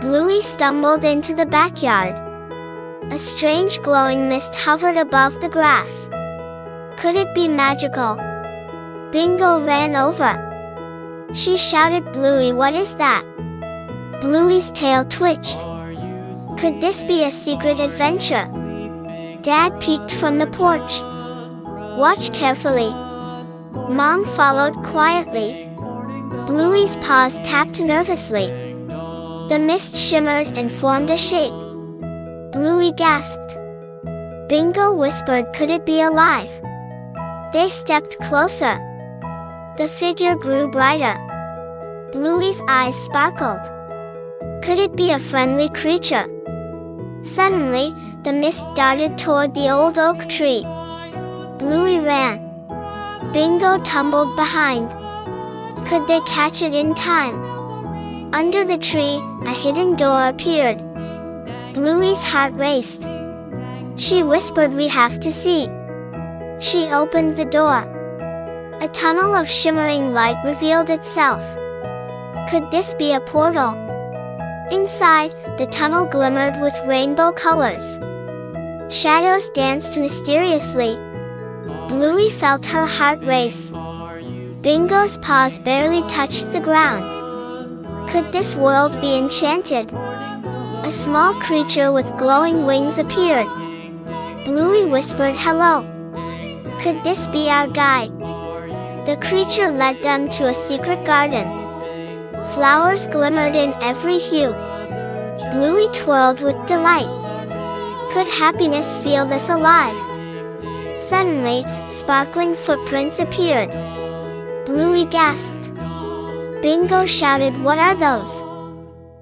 Bluey stumbled into the backyard. A strange glowing mist hovered above the grass. Could it be magical? Bingo ran over. She shouted, "Bluey, what is that?" Bluey's tail twitched. Could this be a secret adventure? Dad peeked from the porch. "Watch carefully." Mom followed quietly. Bluey's paws tapped nervously. The mist shimmered and formed a shape. Bluey gasped. Bingo whispered, "Could it be alive?" They stepped closer. The figure grew brighter. Bluey's eyes sparkled. Could it be a friendly creature? Suddenly, the mist darted toward the old oak tree. Bluey ran. Bingo tumbled behind. Could they catch it in time? Under the tree, a hidden door appeared. Bluey's heart raced. She whispered, "We have to see." She opened the door. A tunnel of shimmering light revealed itself. Could this be a portal? Inside, the tunnel glimmered with rainbow colors. Shadows danced mysteriously. Bluey felt her heart race. Bingo's paws barely touched the ground. Could this world be enchanted? A small creature with glowing wings appeared. Bluey whispered, "Hello." Could this be our guide? The creature led them to a secret garden. Flowers glimmered in every hue. Bluey twirled with delight. Could happiness feel this alive? Suddenly, sparkling footprints appeared. Bluey gasped. Bingo shouted, "What are those?"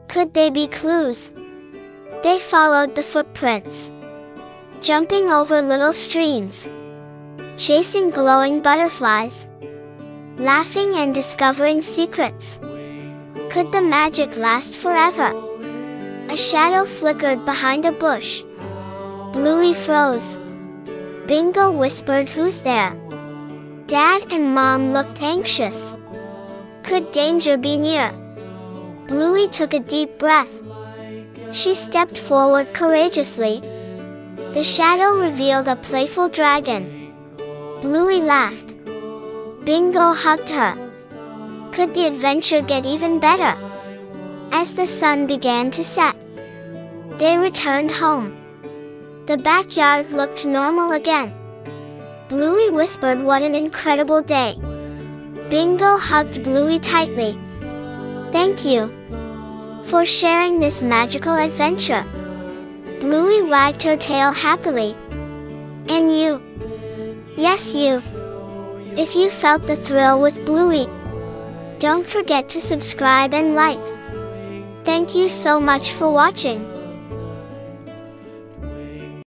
Could they be clues? They followed the footprints, jumping over little streams, chasing glowing butterflies, laughing and discovering secrets. Could the magic last forever? A shadow flickered behind a bush. Bluey froze. Bingo whispered, "Who's there?" Dad and Mom looked anxious. Could danger be near? Bluey took a deep breath. She stepped forward courageously. The shadow revealed a playful dragon. Bluey laughed. Bingo hugged her. Could the adventure get even better? As the sun began to set, they returned home. The backyard looked normal again. Bluey whispered, "What an incredible day." Bingo hugged Bluey tightly. "Thank you for sharing this magical adventure." Bluey wagged her tail happily. "And you?" "Yes, you." If you felt the thrill with Bluey, don't forget to subscribe and like. Thank you so much for watching.